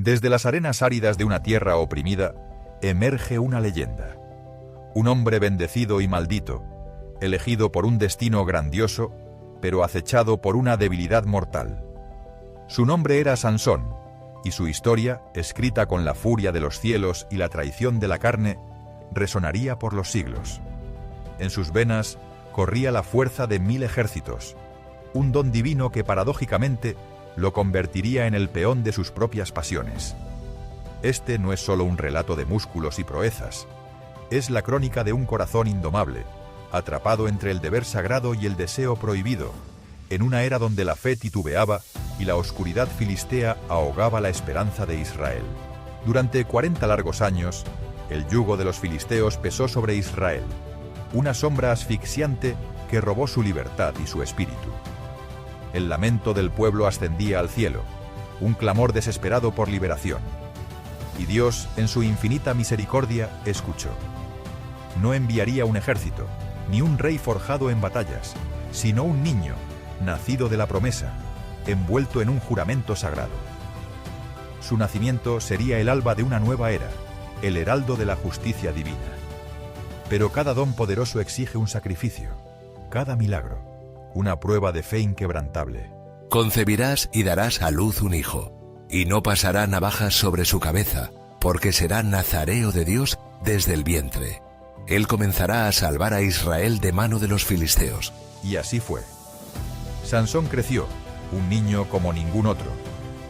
Desde las arenas áridas de una tierra oprimida, emerge una leyenda. Un hombre bendecido y maldito, elegido por un destino grandioso, pero acechado por una debilidad mortal. Su nombre era Sansón, y su historia, escrita con la furia de los cielos y la traición de la carne, resonaría por los siglos. En sus venas corría la fuerza de 1000 ejércitos, un don divino que paradójicamente lo convertiría en el peón de sus propias pasiones. Este no es solo un relato de músculos y proezas, es la crónica de un corazón indomable, atrapado entre el deber sagrado y el deseo prohibido, en una era donde la fe titubeaba y la oscuridad filistea ahogaba la esperanza de Israel. Durante 40 largos años, el yugo de los filisteos pesó sobre Israel, una sombra asfixiante que robó su libertad y su espíritu. El lamento del pueblo ascendía al cielo, un clamor desesperado por liberación. Y Dios, en su infinita misericordia, escuchó. No enviaría un ejército, ni un rey forjado en batallas, sino un niño, nacido de la promesa, envuelto en un juramento sagrado. Su nacimiento sería el alba de una nueva era, el heraldo de la justicia divina. Pero cada don poderoso exige un sacrificio, cada milagro, una prueba de fe inquebrantable. Concebirás y darás a luz un hijo, y no pasará navajas sobre su cabeza, porque será nazareo de Dios desde el vientre. Él comenzará a salvar a Israel de mano de los filisteos. Y así fue. Sansón creció, un niño como ningún otro,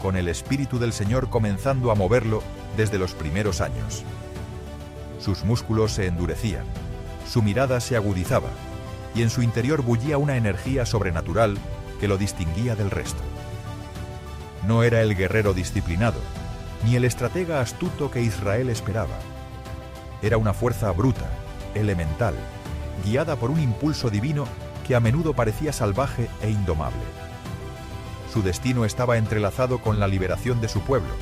con el espíritu del Señor comenzando a moverlo desde los primeros años. Sus músculos se endurecían, su mirada se agudizaba, y en su interior bullía una energía sobrenatural que lo distinguía del resto. No era el guerrero disciplinado, ni el estratega astuto que Israel esperaba. Era una fuerza bruta, elemental, guiada por un impulso divino que a menudo parecía salvaje e indomable. Su destino estaba entrelazado con la liberación de su pueblo,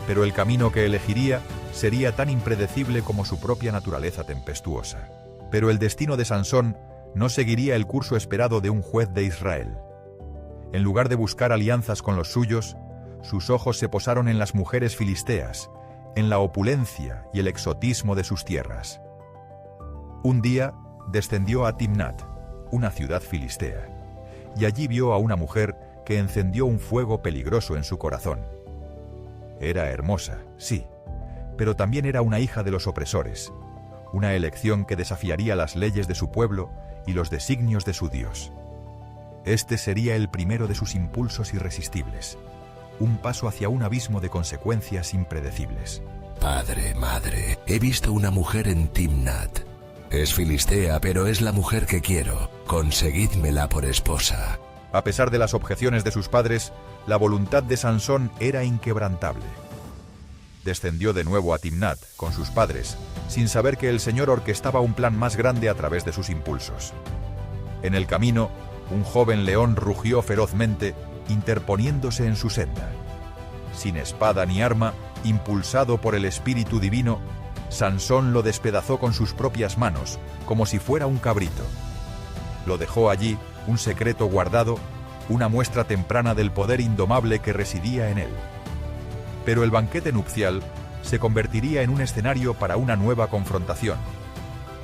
pero el camino que elegiría sería tan impredecible como su propia naturaleza tempestuosa. Pero el destino de Sansón no seguiría el curso esperado de un juez de Israel. En lugar de buscar alianzas con los suyos, sus ojos se posaron en las mujeres filisteas, en la opulencia y el exotismo de sus tierras. Un día descendió a Timnat, una ciudad filistea, y allí vio a una mujer que encendió un fuego peligroso en su corazón. Era hermosa, sí, pero también era una hija de los opresores, una elección que desafiaría las leyes de su pueblo y los designios de su Dios. Este sería el primero de sus impulsos irresistibles, un paso hacia un abismo de consecuencias impredecibles. Padre, madre, he visto una mujer en Timnat. Es filistea, pero es la mujer que quiero. Conseguídmela por esposa. A pesar de las objeciones de sus padres, la voluntad de Sansón era inquebrantable. Descendió de nuevo a Timnat con sus padres, sin saber que el Señor orquestaba un plan más grande a través de sus impulsos. En el camino, un joven león rugió ferozmente, interponiéndose en su senda. Sin espada ni arma, impulsado por el Espíritu Divino, Sansón lo despedazó con sus propias manos, como si fuera un cabrito. Lo dejó allí, un secreto guardado, una muestra temprana del poder indomable que residía en él. Pero el banquete nupcial se convertiría en un escenario para una nueva confrontación,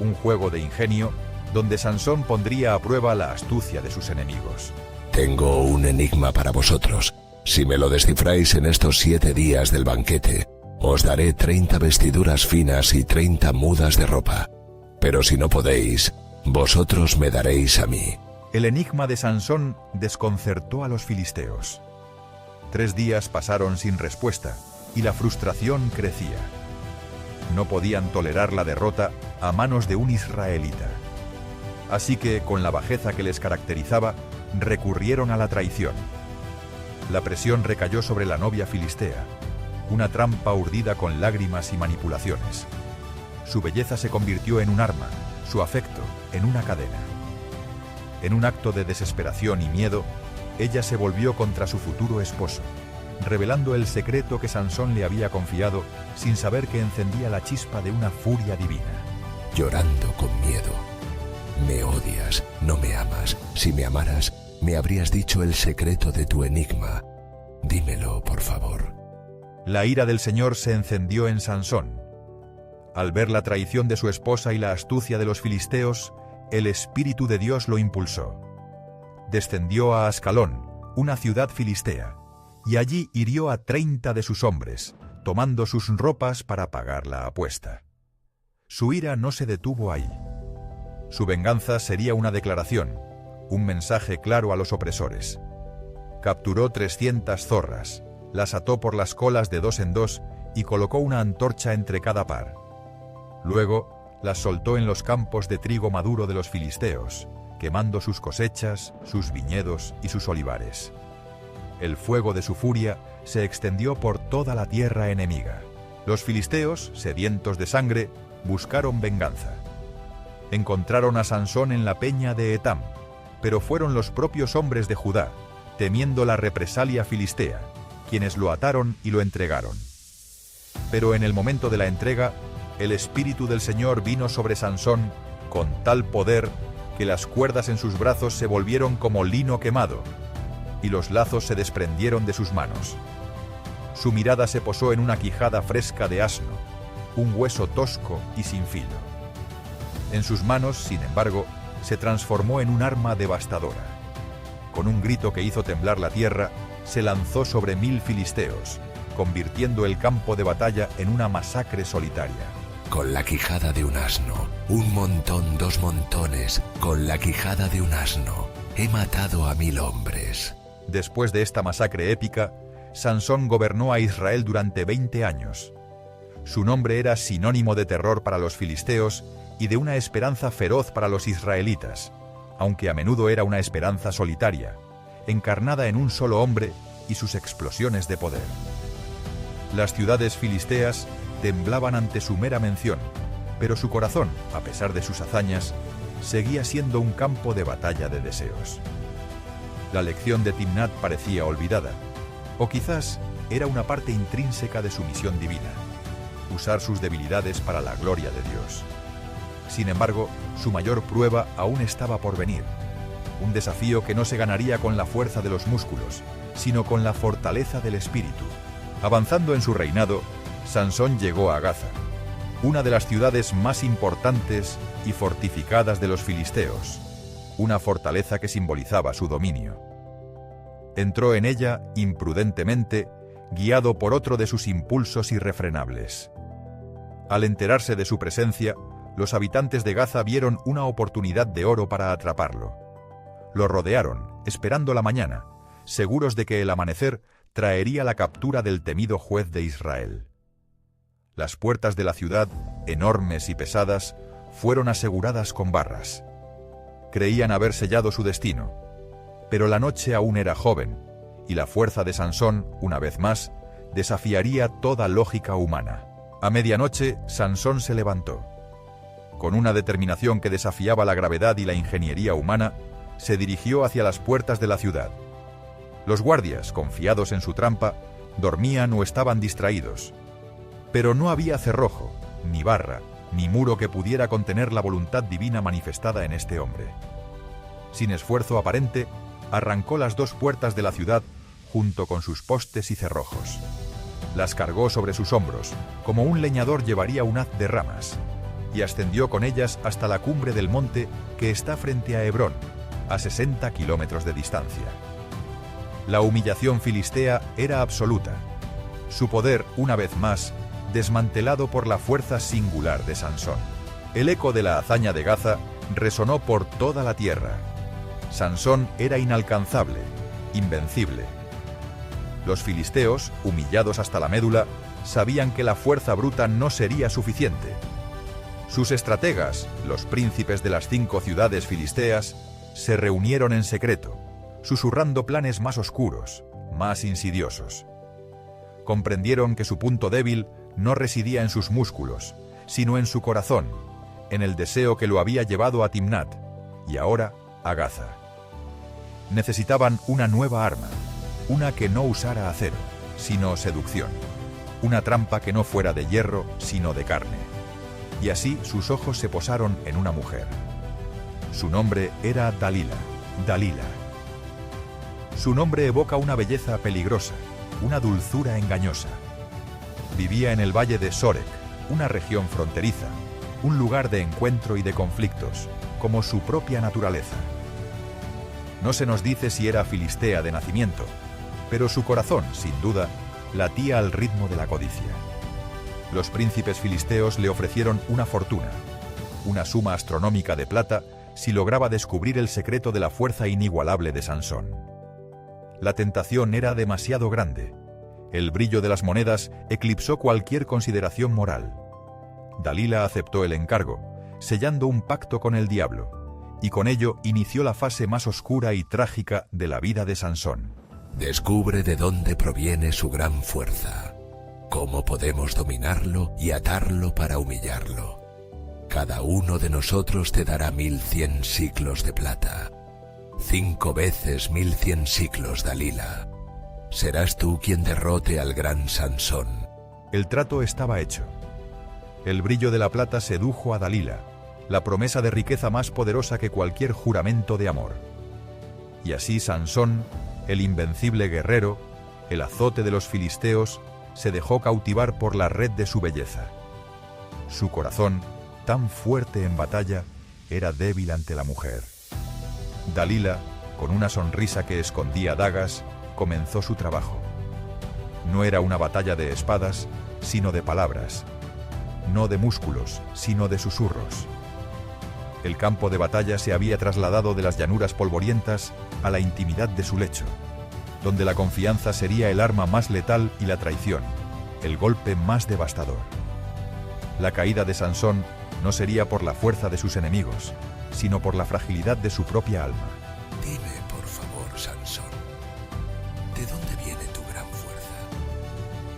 un juego de ingenio donde Sansón pondría a prueba la astucia de sus enemigos. Tengo un enigma para vosotros. Si me lo descifráis en estos 7 días del banquete, os daré 30 vestiduras finas y 30 mudas de ropa. Pero si no podéis, vosotros me daréis a mí. El enigma de Sansón desconcertó a los filisteos. 3 días pasaron sin respuesta, y la frustración crecía. No podían tolerar la derrota a manos de un israelita. Así que, con la bajeza que les caracterizaba, recurrieron a la traición. La presión recayó sobre la novia filistea, una trampa urdida con lágrimas y manipulaciones. Su belleza se convirtió en un arma, su afecto en una cadena. En un acto de desesperación y miedo, ella se volvió contra su futuro esposo, revelando el secreto que Sansón le había confiado sin saber que encendía la chispa de una furia divina. Llorando con miedo. Me odias, no me amas. Si me amaras, me habrías dicho el secreto de tu enigma. Dímelo, por favor. La ira del Señor se encendió en Sansón. Al ver la traición de su esposa y la astucia de los filisteos, el Espíritu de Dios lo impulsó. Descendió a Ascalón, una ciudad filistea, y allí hirió a 30 de sus hombres, tomando sus ropas para pagar la apuesta. Su ira no se detuvo ahí. Su venganza sería una declaración, un mensaje claro a los opresores. Capturó 300 zorras, las ató por las colas de 2 en 2 y colocó una antorcha entre cada par. Luego las soltó en los campos de trigo maduro de los filisteos, quemando sus cosechas, sus viñedos y sus olivares. El fuego de su furia se extendió por toda la tierra enemiga. Los filisteos, sedientos de sangre, buscaron venganza. Encontraron a Sansón en la peña de Etam, pero fueron los propios hombres de Judá, temiendo la represalia filistea, quienes lo ataron y lo entregaron. Pero en el momento de la entrega, el Espíritu del Señor vino sobre Sansón con tal poder que las cuerdas en sus brazos se volvieron como lino quemado, y los lazos se desprendieron de sus manos. Su mirada se posó en una quijada fresca de asno, un hueso tosco y sin filo. En sus manos, sin embargo, se transformó en un arma devastadora. Con un grito que hizo temblar la tierra, se lanzó sobre 1000 filisteos, convirtiendo el campo de batalla en una masacre solitaria. Con la quijada de un asno, un montón, 2 montones, con la quijada de un asno, he matado a 1000 hombres. Después de esta masacre épica, Sansón gobernó a Israel durante 20 años. Su nombre era sinónimo de terror para los filisteos y de una esperanza feroz para los israelitas, aunque a menudo era una esperanza solitaria, encarnada en un solo hombre y sus explosiones de poder. Las ciudades filisteas temblaban ante su mera mención, pero su corazón, a pesar de sus hazañas, seguía siendo un campo de batalla de deseos. La lección de Timnat parecía olvidada, o quizás era una parte intrínseca de su misión divina, usar sus debilidades para la gloria de Dios. Sin embargo, su mayor prueba aún estaba por venir, un desafío que no se ganaría con la fuerza de los músculos, sino con la fortaleza del espíritu. Avanzando en su reinado, Sansón llegó a Gaza, una de las ciudades más importantes y fortificadas de los filisteos, una fortaleza que simbolizaba su dominio. Entró en ella imprudentemente, guiado por otro de sus impulsos irrefrenables. Al enterarse de su presencia, los habitantes de Gaza vieron una oportunidad de oro para atraparlo. Lo rodearon, esperando la mañana, seguros de que el amanecer traería la captura del temido juez de Israel. Las puertas de la ciudad, enormes y pesadas, fueron aseguradas con barras. Creían haber sellado su destino, pero la noche aún era joven, y la fuerza de Sansón, una vez más, desafiaría toda lógica humana. A medianoche, Sansón se levantó. Con una determinación que desafiaba la gravedad y la ingeniería humana, se dirigió hacia las puertas de la ciudad. Los guardias, confiados en su trampa, dormían o estaban distraídos. Pero no había cerrojo, ni barra, ni muro que pudiera contener la voluntad divina manifestada en este hombre. Sin esfuerzo aparente, arrancó las 2 puertas de la ciudad junto con sus postes y cerrojos. Las cargó sobre sus hombros, como un leñador llevaría un haz de ramas, y ascendió con ellas hasta la cumbre del monte que está frente a Hebrón, a 60 kilómetros de distancia. La humillación filistea era absoluta. Su poder, una vez más, desmantelado por la fuerza singular de Sansón. El eco de la hazaña de Gaza resonó por toda la tierra. Sansón era inalcanzable, invencible. Los filisteos, humillados hasta la médula, sabían que la fuerza bruta no sería suficiente. Sus estrategas, los príncipes de las 5 ciudades filisteas, se reunieron en secreto, susurrando planes más oscuros, más insidiosos. Comprendieron que su punto débil no residía en sus músculos, sino en su corazón, en el deseo que lo había llevado a Timnat, y ahora a Gaza. Necesitaban una nueva arma, una que no usara acero, sino seducción, una trampa que no fuera de hierro, sino de carne. Y así sus ojos se posaron en una mujer. Su nombre era Dalila. Su nombre evoca una belleza peligrosa, una dulzura engañosa. vivía en el valle de Sorek, una región fronteriza, un lugar de encuentro y de conflictos, como su propia naturaleza. No se nos dice si era filistea de nacimiento, pero su corazón, sin duda, latía al ritmo de la codicia. Los príncipes filisteos le ofrecieron una fortuna, una suma astronómica de plata, si lograba descubrir el secreto de la fuerza inigualable de Sansón. La tentación era demasiado grande. El brillo de las monedas eclipsó cualquier consideración moral. Dalila aceptó el encargo, sellando un pacto con el diablo, y con ello inició la fase más oscura y trágica de la vida de Sansón. Descubre de dónde proviene su gran fuerza, cómo podemos dominarlo y atarlo para humillarlo. Cada uno de nosotros te dará 1100 siclos de plata. 5 veces 1100 siclos, Dalila. Serás tú quien derrote al gran Sansón. El trato estaba hecho. El brillo de la plata sedujo a Dalila, la promesa de riqueza más poderosa que cualquier juramento de amor. Y así Sansón, el invencible guerrero, el azote de los filisteos, se dejó cautivar por la red de su belleza. Su corazón, tan fuerte en batalla, era débil ante la mujer. Dalila, con una sonrisa que escondía dagas, comenzó su trabajo. No era una batalla de espadas, sino de palabras. No de músculos, sino de susurros. El campo de batalla se había trasladado de las llanuras polvorientas a la intimidad de su lecho, donde la confianza sería el arma más letal y la traición, el golpe más devastador. La caída de Sansón no sería por la fuerza de sus enemigos, sino por la fragilidad de su propia alma. Dime, por favor, Sansón, ¿de dónde viene tu gran fuerza?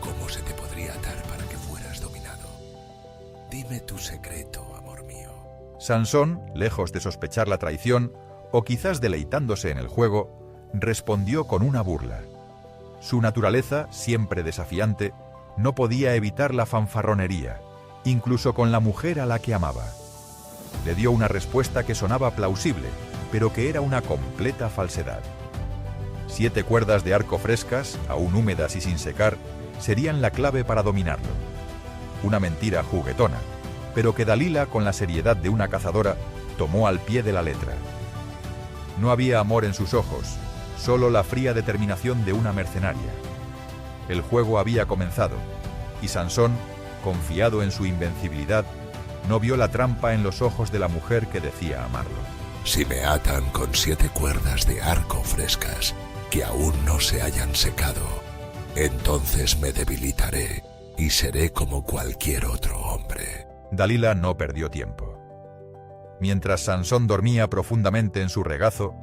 ¿Cómo se te podría atar para que fueras dominado? Dime tu secreto, amor mío. Sansón, lejos de sospechar la traición, o quizás deleitándose en el juego, respondió con una burla. Su naturaleza, siempre desafiante, no podía evitar la fanfarronería, incluso con la mujer a la que amaba. Le dio una respuesta que sonaba plausible, pero que era una completa falsedad. 7 cuerdas de arco frescas, aún húmedas y sin secar, serían la clave para dominarlo. Una mentira juguetona, pero que Dalila, con la seriedad de una cazadora, tomó al pie de la letra. No había amor en sus ojos, solo la fría determinación de una mercenaria. El juego había comenzado, y Sansón, confiado en su invencibilidad, no vio la trampa en los ojos de la mujer que decía amarlo. Si me atan con 7 cuerdas de arco frescas, que aún no se hayan secado, entonces me debilitaré y seré como cualquier otro hombre. Dalila no perdió tiempo. Mientras Sansón dormía profundamente en su regazo,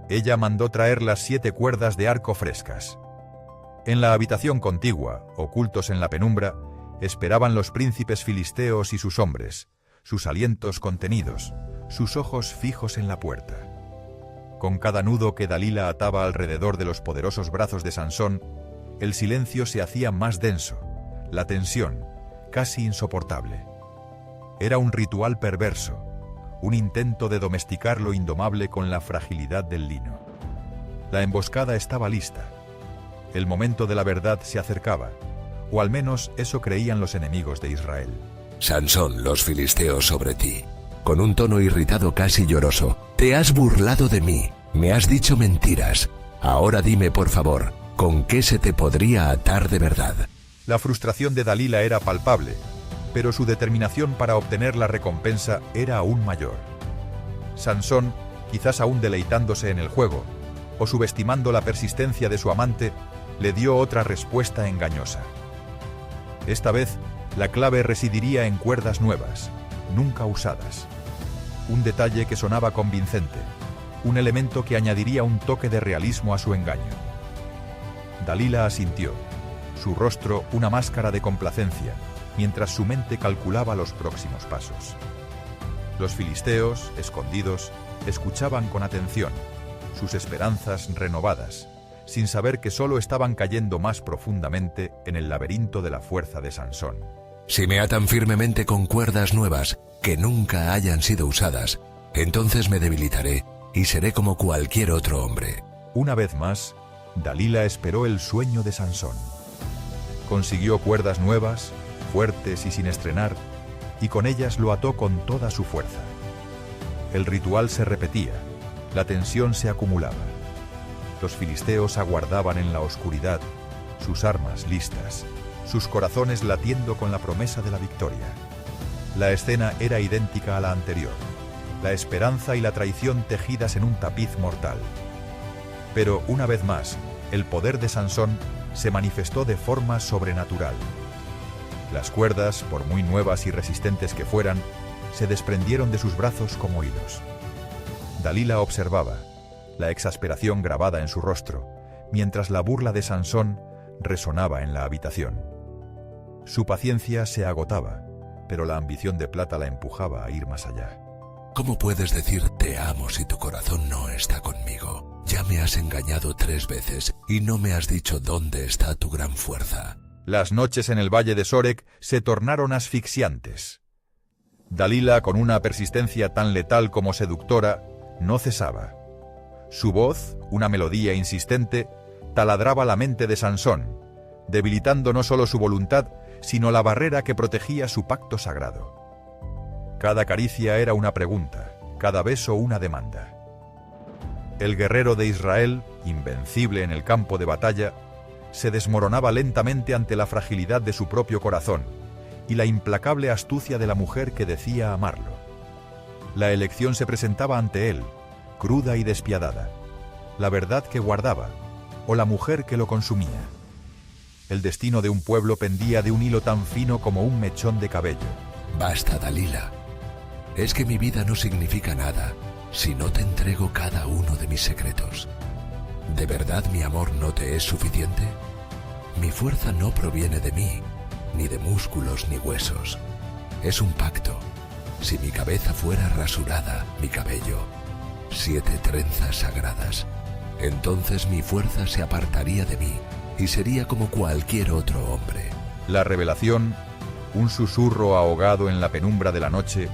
ella mandó traer las 7 cuerdas de arco frescas. En la habitación contigua, ocultos en la penumbra, esperaban los príncipes filisteos y sus hombres, sus alientos contenidos, sus ojos fijos en la puerta. Con cada nudo que Dalila ataba alrededor de los poderosos brazos de Sansón, el silencio se hacía más denso, la tensión, casi insoportable. Era un ritual perverso, un intento de domesticar lo indomable con la fragilidad del lino. La emboscada estaba lista. El momento de la verdad se acercaba, o al menos eso creían los enemigos de Israel. Sansón, los filisteos sobre ti. Con un tono irritado casi lloroso. Te has burlado de mí, me has dicho mentiras. Ahora dime, por favor, ¿con qué se te podría atar de verdad? La frustración de Dalila era palpable, pero su determinación para obtener la recompensa era aún mayor. Sansón, quizás aún deleitándose en el juego, o subestimando la persistencia de su amante, le dio otra respuesta engañosa. Esta vez, la clave residiría en cuerdas nuevas, nunca usadas. Un detalle que sonaba convincente, un elemento que añadiría un toque de realismo a su engaño. Dalila asintió, su rostro una máscara de complacencia, mientras su mente calculaba los próximos pasos. Los filisteos, escondidos, escuchaban con atención, sus esperanzas renovadas, sin saber que solo estaban cayendo más profundamente en el laberinto de la fuerza de Sansón. Si me atan firmemente con cuerdas nuevas, que nunca hayan sido usadas, entonces me debilitaré y seré como cualquier otro hombre. Una vez más, Dalila esperó el sueño de Sansón. Consiguió cuerdas nuevas, fuertes y sin estrenar, y con ellas lo ató con toda su fuerza. El ritual se repetía, la tensión se acumulaba. Los filisteos aguardaban en la oscuridad, sus armas listas, sus corazones latiendo con la promesa de la victoria. La escena era idéntica a la anterior, la esperanza y la traición tejidas en un tapiz mortal. Pero, una vez más, el poder de Sansón se manifestó de forma sobrenatural. Las cuerdas, por muy nuevas y resistentes que fueran, se desprendieron de sus brazos como hilos. Dalila observaba, la exasperación grabada en su rostro, mientras la burla de Sansón resonaba en la habitación. Su paciencia se agotaba, pero la ambición de plata la empujaba a ir más allá. ¿Cómo puedes decir te amo si tu corazón no está conmigo? Ya me has engañado 3 veces y no me has dicho dónde está tu gran fuerza. Las noches en el valle de Sorek se tornaron asfixiantes. Dalila, con una persistencia tan letal como seductora, no cesaba. Su voz, una melodía insistente, taladraba la mente de Sansón, debilitando no solo su voluntad, sino la barrera que protegía su pacto sagrado. Cada caricia era una pregunta, cada beso una demanda. El guerrero de Israel, invencible en el campo de batalla, se desmoronaba lentamente ante la fragilidad de su propio corazón y la implacable astucia de la mujer que decía amarlo. La elección se presentaba ante él, cruda y despiadada, la verdad que guardaba o la mujer que lo consumía. El destino de un pueblo pendía de un hilo tan fino como un mechón de cabello. Basta, Dalila. Es que mi vida no significa nada si no te entrego cada uno de mis secretos. ¿De verdad mi amor no te es suficiente? Mi fuerza no proviene de mí, ni de músculos ni huesos. Es un pacto. Si mi cabeza fuera rasurada, mi cabello, 7 trenzas sagradas, entonces mi fuerza se apartaría de mí y sería como cualquier otro hombre. La revelación, un susurro ahogado en la penumbra de la noche,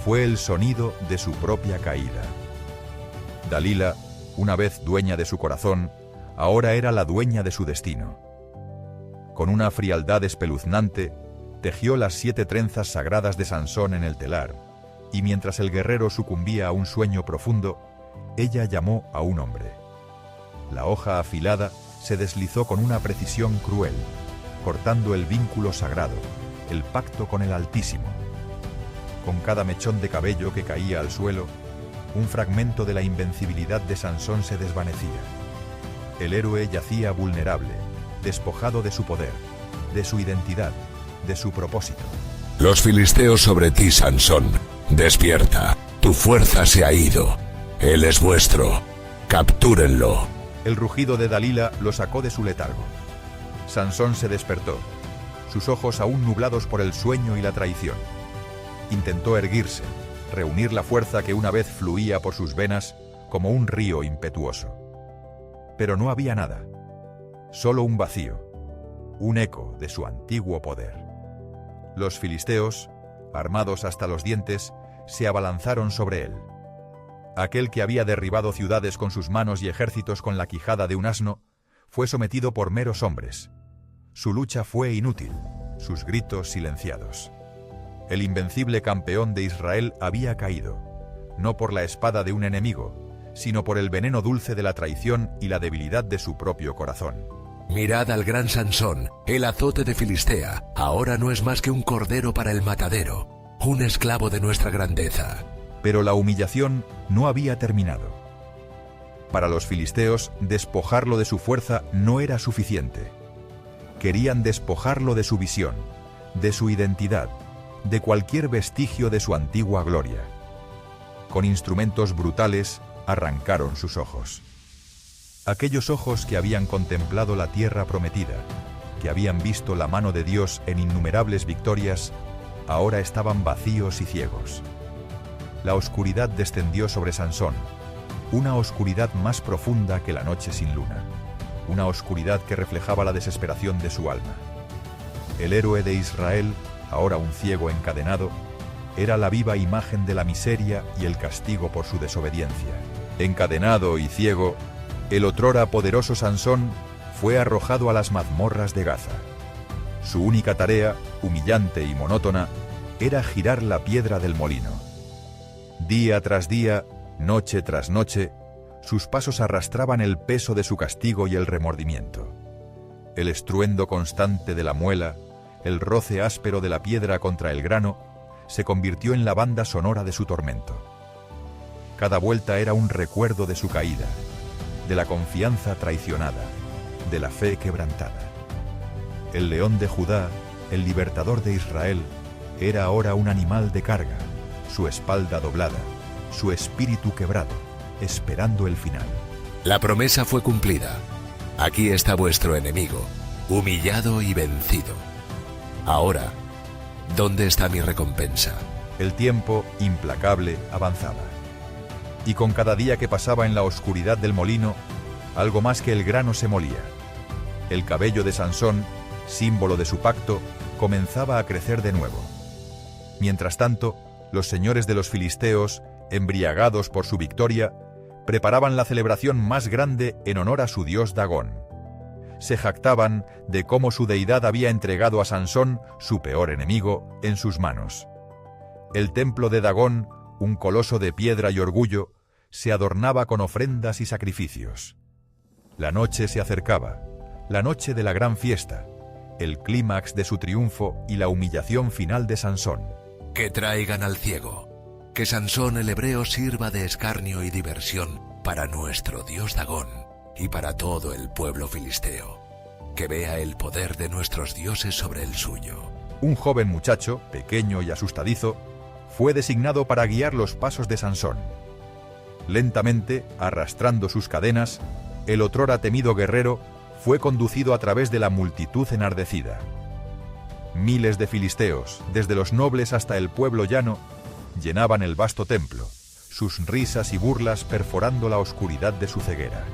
fue el sonido de su propia caída. Dalila, una vez dueña de su corazón, ahora era la dueña de su destino. Con una frialdad espeluznante, tejió las 7 trenzas sagradas de Sansón en el telar, y mientras el guerrero sucumbía a un sueño profundo, ella llamó a un hombre. La hoja afilada se deslizó con una precisión cruel, cortando el vínculo sagrado, el pacto con el Altísimo. Con cada mechón de cabello que caía al suelo, un fragmento de la invencibilidad de Sansón se desvanecía. El héroe yacía vulnerable, despojado de su poder, de su identidad, de su propósito. Los filisteos sobre ti, Sansón. Despierta. Tu fuerza se ha ido. Él es vuestro. Captúrenlo. El rugido de Dalila lo sacó de su letargo. Sansón se despertó, sus ojos aún nublados por el sueño y la traición. Intentó erguirse, reunir la fuerza que una vez fluía por sus venas como un río impetuoso. Pero no había nada, solo un vacío, un eco de su antiguo poder. Los filisteos, armados hasta los dientes, se abalanzaron sobre él. Aquel que había derribado ciudades con sus manos y ejércitos con la quijada de un asno, fue sometido por meros hombres. Su lucha fue inútil, sus gritos silenciados. El invencible campeón de Israel había caído, no por la espada de un enemigo, sino por el veneno dulce de la traición y la debilidad de su propio corazón. Mirad al gran Sansón, el azote de Filistea, ahora no es más que un cordero para el matadero, un esclavo de nuestra grandeza. Pero la humillación no había terminado. Para los filisteos, despojarlo de su fuerza no era suficiente. Querían despojarlo de su visión, de su identidad, de cualquier vestigio de su antigua gloria. Con instrumentos brutales, arrancaron sus ojos. Aquellos ojos que habían contemplado la tierra prometida, que habían visto la mano de Dios en innumerables victorias, ahora estaban vacíos y ciegos. La oscuridad descendió sobre Sansón, una oscuridad más profunda que la noche sin luna, una oscuridad que reflejaba la desesperación de su alma. El héroe de Israel, ahora un ciego encadenado, era la viva imagen de la miseria y el castigo por su desobediencia. Encadenado y ciego, el otrora poderoso Sansón fue arrojado a las mazmorras de Gaza. Su única tarea, humillante y monótona, era girar la piedra del molino. Día tras día, noche tras noche, sus pasos arrastraban el peso de su castigo y el remordimiento. El estruendo constante de la muela, el roce áspero de la piedra contra el grano, se convirtió en la banda sonora de su tormento. Cada vuelta era un recuerdo de su caída, de la confianza traicionada, de la fe quebrantada. El león de Judá, el libertador de Israel, era ahora un animal de carga, su espalda doblada, su espíritu quebrado, esperando el final. La promesa fue cumplida. Aquí está vuestro enemigo, humillado y vencido. Ahora, ¿dónde está mi recompensa? El tiempo, implacable, avanzaba. Y con cada día que pasaba en la oscuridad del molino, algo más que el grano se molía. El cabello de Sansón, símbolo de su pacto, comenzaba a crecer de nuevo. Mientras tanto, los señores de los filisteos, embriagados por su victoria, preparaban la celebración más grande en honor a su dios Dagón. Se jactaban de cómo su deidad había entregado a Sansón, su peor enemigo, en sus manos. El templo de Dagón, un coloso de piedra y orgullo, se adornaba con ofrendas y sacrificios. La noche se acercaba, la noche de la gran fiesta, el clímax de su triunfo y la humillación final de Sansón. Que traigan al ciego, que Sansón el hebreo sirva de escarnio y diversión para nuestro dios Dagón y para todo el pueblo filisteo, que vea el poder de nuestros dioses sobre el suyo. Un joven muchacho, pequeño y asustadizo, fue designado para guiar los pasos de Sansón. Lentamente, arrastrando sus cadenas, el otrora temido guerrero fue conducido a través de la multitud enardecida. Miles de filisteos, desde los nobles hasta el pueblo llano, llenaban el vasto templo, sus risas y burlas perforando la oscuridad de su ceguera.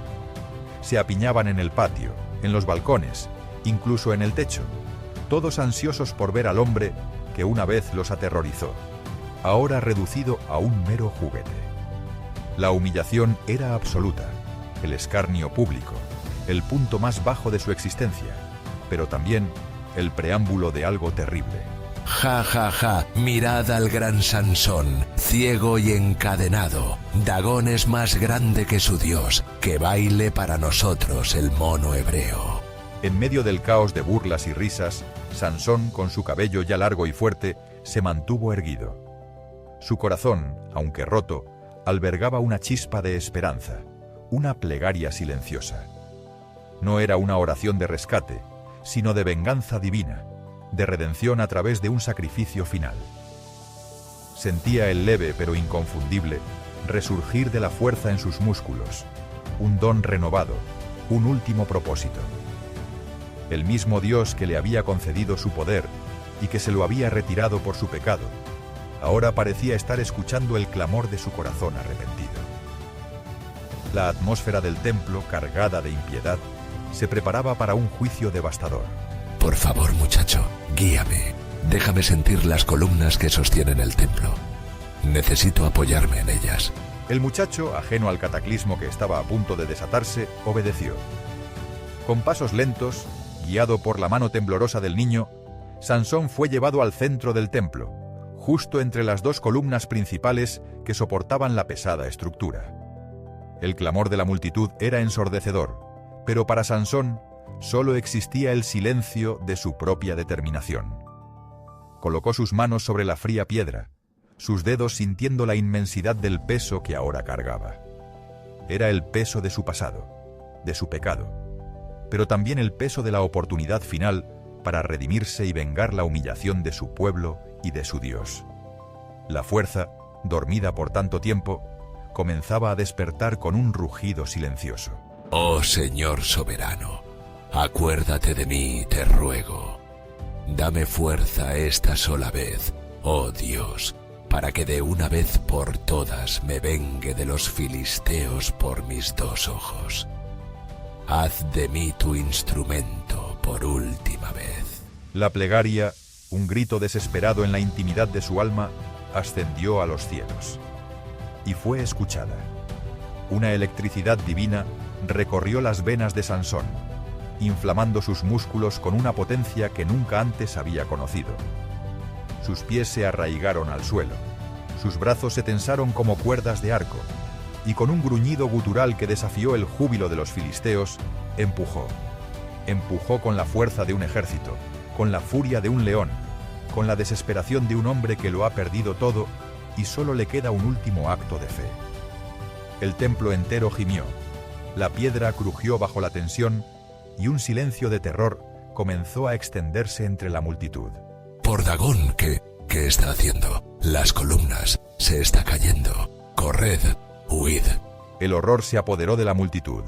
Se apiñaban en el patio, en los balcones, incluso en el techo, todos ansiosos por ver al hombre que una vez los aterrorizó, ahora reducido a un mero juguete. La humillación era absoluta, el escarnio público, el punto más bajo de su existencia, pero también el preámbulo de algo terrible. Ja, ja, ja, mirad al gran Sansón, ciego y encadenado. Dagón es más grande que su dios, que baile para nosotros el mono hebreo. En medio del caos de burlas y risas, Sansón, con su cabello ya largo y fuerte, se mantuvo erguido. Su corazón, aunque roto, albergaba una chispa de esperanza, una plegaria silenciosa. No era una oración de rescate, sino de venganza divina, de redención a través de un sacrificio final. Sentía el leve pero inconfundible resurgir de la fuerza en sus músculos, un don renovado, un último propósito. El mismo Dios que le había concedido su poder y que se lo había retirado por su pecado, ahora parecía estar escuchando el clamor de su corazón arrepentido. La atmósfera del templo, cargada de impiedad, se preparaba para un juicio devastador. Por favor, muchacho, guíame. Déjame sentir las columnas que sostienen el templo. Necesito apoyarme en ellas. El muchacho, ajeno al cataclismo que estaba a punto de desatarse, obedeció. Con pasos lentos, guiado por la mano temblorosa del niño, Sansón fue llevado al centro del templo, justo entre las dos columnas principales que soportaban la pesada estructura. El clamor de la multitud era ensordecedor, pero para Sansón solo existía el silencio de su propia determinación. Colocó sus manos sobre la fría piedra, sus dedos sintiendo la inmensidad del peso que ahora cargaba. Era el peso de su pasado, de su pecado, pero también el peso de la oportunidad final para redimirse y vengar la humillación de su pueblo y de su Dios. La fuerza, dormida por tanto tiempo, comenzaba a despertar con un rugido silencioso. Oh Señor soberano, acuérdate de mí, te ruego. Dame fuerza esta sola vez, oh Dios, para que de una vez por todas me vengue de los filisteos por mis dos ojos. Haz de mí tu instrumento por última vez. La plegaria, un grito desesperado en la intimidad de su alma, ascendió a los cielos. Y fue escuchada. Una electricidad divina recorrió las venas de Sansón. inflamando sus músculos con una potencia que nunca antes había conocido. Sus pies se arraigaron al suelo, sus brazos se tensaron como cuerdas de arco, y con un gruñido gutural que desafió el júbilo de los filisteos, empujó. Empujó con la fuerza de un ejército, con la furia de un león, con la desesperación de un hombre que lo ha perdido todo y solo le queda un último acto de fe. El templo entero gimió, la piedra crujió bajo la tensión y un silencio de terror comenzó a extenderse entre la multitud. Por Dagón, ¿qué está haciendo? Las columnas, se está cayendo. Corred, huid. El horror se apoderó de la multitud.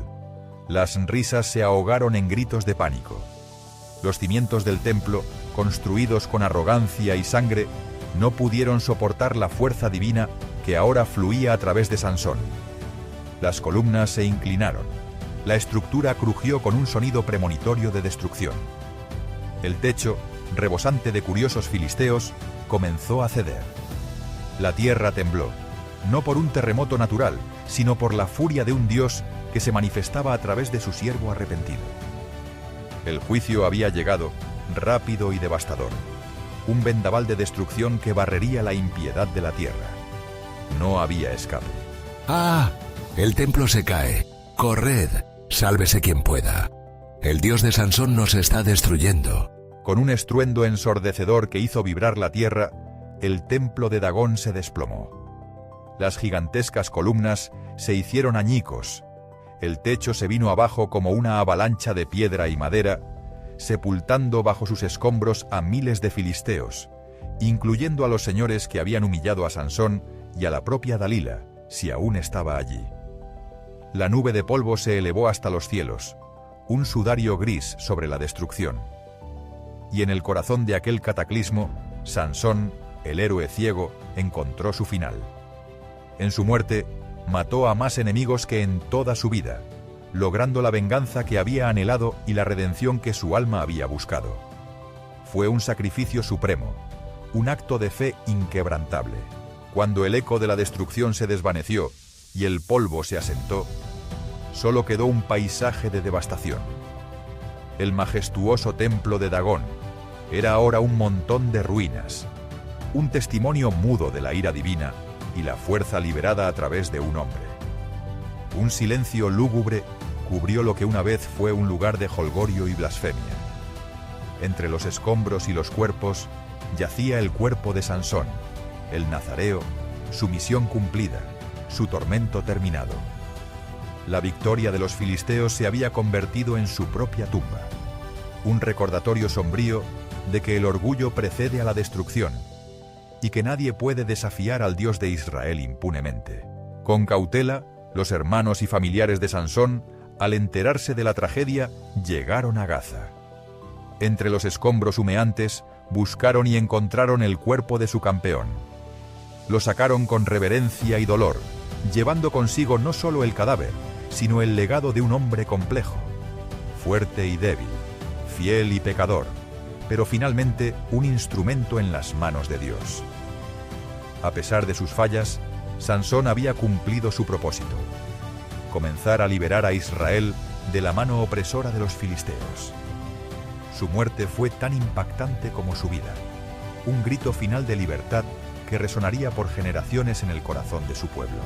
Las risas se ahogaron en gritos de pánico. Los cimientos del templo, construidos con arrogancia y sangre, no pudieron soportar la fuerza divina que ahora fluía a través de Sansón. Las columnas se inclinaron. La estructura crujió con un sonido premonitorio de destrucción. El techo, rebosante de curiosos filisteos, comenzó a ceder. La tierra tembló, no por un terremoto natural, sino por la furia de un Dios que se manifestaba a través de su siervo arrepentido. El juicio había llegado, rápido y devastador. Un vendaval de destrucción que barrería la impiedad de la tierra. No había escape. ¡Ah! El templo se cae. Corred, sálvese quien pueda. El Dios de Sansón nos está destruyendo. Con un estruendo ensordecedor que hizo vibrar la tierra, el templo de Dagón se desplomó. Las gigantescas columnas se hicieron añicos. El techo se vino abajo como una avalancha de piedra y madera, sepultando bajo sus escombros a miles de filisteos, incluyendo a los señores que habían humillado a Sansón y a la propia Dalila, si aún estaba allí. La nube de polvo se elevó hasta los cielos, un sudario gris sobre la destrucción. Y en el corazón de aquel cataclismo, Sansón, el héroe ciego, encontró su final. En su muerte, mató a más enemigos que en toda su vida, logrando la venganza que había anhelado y la redención que su alma había buscado. Fue un sacrificio supremo, un acto de fe inquebrantable. Cuando el eco de la destrucción se desvaneció y el polvo se asentó, solo quedó un paisaje de devastación. El majestuoso templo de Dagón era ahora un montón de ruinas, un testimonio mudo de la ira divina y la fuerza liberada a través de un hombre. Un silencio lúgubre cubrió lo que una vez fue un lugar de jolgorio y blasfemia. Entre los escombros y los cuerpos yacía el cuerpo de Sansón, el nazareo, su misión cumplida, su tormento terminado. La victoria de los filisteos se había convertido en su propia tumba, un recordatorio sombrío de que el orgullo precede a la destrucción y que nadie puede desafiar al Dios de Israel impunemente. Con cautela, los hermanos y familiares de Sansón, al enterarse de la tragedia, llegaron a Gaza. Entre los escombros humeantes, buscaron y encontraron el cuerpo de su campeón. Lo sacaron con reverencia y dolor, llevando consigo no solo el cadáver, sino el legado de un hombre complejo, fuerte y débil, fiel y pecador, pero finalmente un instrumento en las manos de Dios. A pesar de sus fallas, Sansón había cumplido su propósito: comenzar a liberar a Israel de la mano opresora de los filisteos. Su muerte fue tan impactante como su vida, un grito final de libertad que resonaría por generaciones en el corazón de su pueblo.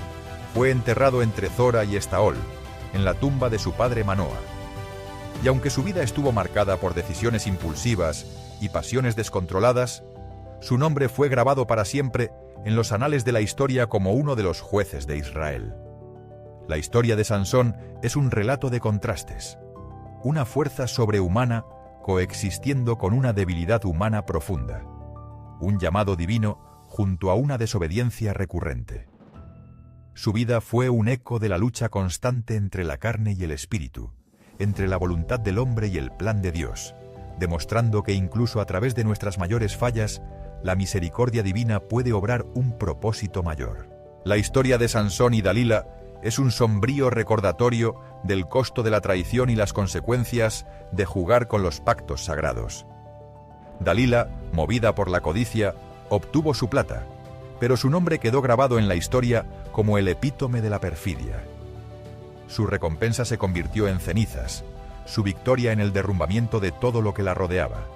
Fue enterrado entre Zora y Estaol, en la tumba de su padre Manoa. Y aunque su vida estuvo marcada por decisiones impulsivas y pasiones descontroladas, su nombre fue grabado para siempre en los anales de la historia como uno de los jueces de Israel. La historia de Sansón es un relato de contrastes, una fuerza sobrehumana coexistiendo con una debilidad humana profunda, un llamado divino junto a una desobediencia recurrente. Su vida fue un eco de la lucha constante entre la carne y el espíritu, entre la voluntad del hombre y el plan de Dios, demostrando que incluso a través de nuestras mayores fallas, la misericordia divina puede obrar un propósito mayor. La historia de Sansón y Dalila es un sombrío recordatorio del costo de la traición y las consecuencias de jugar con los pactos sagrados. Dalila, movida por la codicia, obtuvo su plata, pero su nombre quedó grabado en la historia como el epítome de la perfidia. Su recompensa se convirtió en cenizas, su victoria en el derrumbamiento de todo lo que la rodeaba.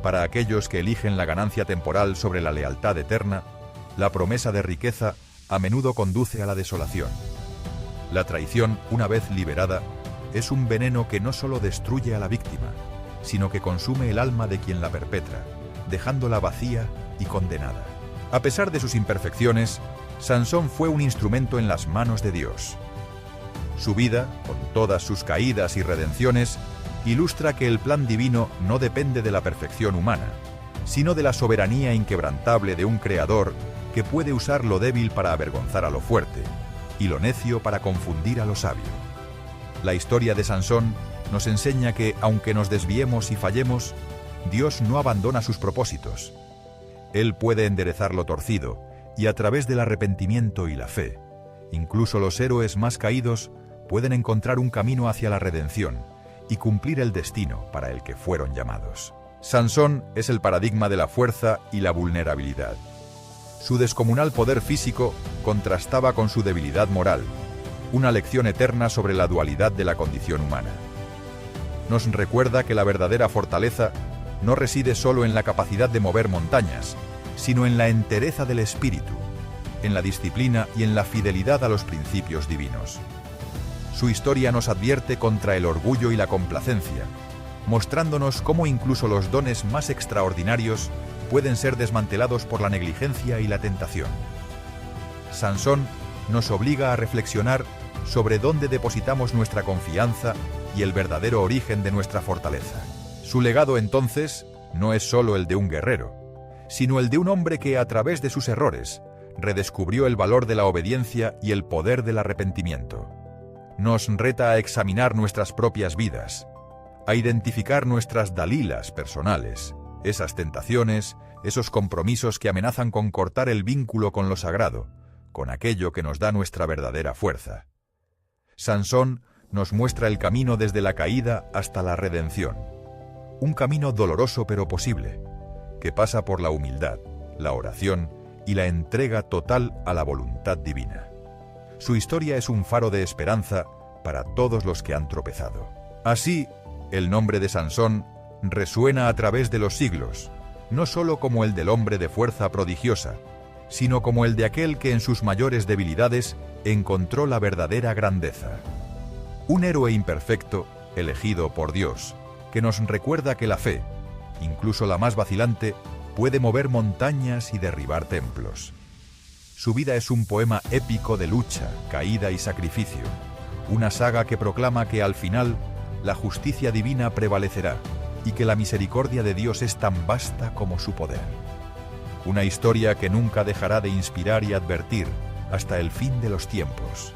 Para aquellos que eligen la ganancia temporal sobre la lealtad eterna, la promesa de riqueza a menudo conduce a la desolación. La traición, una vez liberada, es un veneno que no solo destruye a la víctima, sino que consume el alma de quien la perpetra, dejándola vacía y condenada. A pesar de sus imperfecciones, Sansón fue un instrumento en las manos de Dios. Su vida, con todas sus caídas y redenciones, ilustra que el plan divino no depende de la perfección humana, sino de la soberanía inquebrantable de un creador que puede usar lo débil para avergonzar a lo fuerte y lo necio para confundir a lo sabio. La historia de Sansón nos enseña que, aunque nos desviemos y fallemos, Dios no abandona sus propósitos. Él puede enderezar lo torcido, y a través del arrepentimiento y la fe, incluso los héroes más caídos pueden encontrar un camino hacia la redención y cumplir el destino para el que fueron llamados. Sansón es el paradigma de la fuerza y la vulnerabilidad. Su descomunal poder físico contrastaba con su debilidad moral, una lección eterna sobre la dualidad de la condición humana. Nos recuerda que la verdadera fortaleza no reside solo en la capacidad de mover montañas, sino en la entereza del espíritu, en la disciplina y en la fidelidad a los principios divinos. Su historia nos advierte contra el orgullo y la complacencia, mostrándonos cómo incluso los dones más extraordinarios pueden ser desmantelados por la negligencia y la tentación. Sansón nos obliga a reflexionar sobre dónde depositamos nuestra confianza y el verdadero origen de nuestra fortaleza. Su legado, entonces, no es solo el de un guerrero, sino el de un hombre que, a través de sus errores, redescubrió el valor de la obediencia y el poder del arrepentimiento. Nos reta a examinar nuestras propias vidas, a identificar nuestras dalilas personales, esas tentaciones, esos compromisos que amenazan con cortar el vínculo con lo sagrado, con aquello que nos da nuestra verdadera fuerza. Sansón nos muestra el camino desde la caída hasta la redención. Un camino doloroso pero posible, que pasa por la humildad, la oración y la entrega total a la voluntad divina. Su historia es un faro de esperanza para todos los que han tropezado. Así, el nombre de Sansón resuena a través de los siglos, no solo como el del hombre de fuerza prodigiosa, sino como el de aquel que en sus mayores debilidades encontró la verdadera grandeza. Un héroe imperfecto, elegido por Dios, que nos recuerda que la fe, incluso la más vacilante, puede mover montañas y derribar templos. Su vida es un poema épico de lucha, caída y sacrificio, una saga que proclama que al final la justicia divina prevalecerá y que la misericordia de Dios es tan vasta como su poder. Una historia que nunca dejará de inspirar y advertir hasta el fin de los tiempos.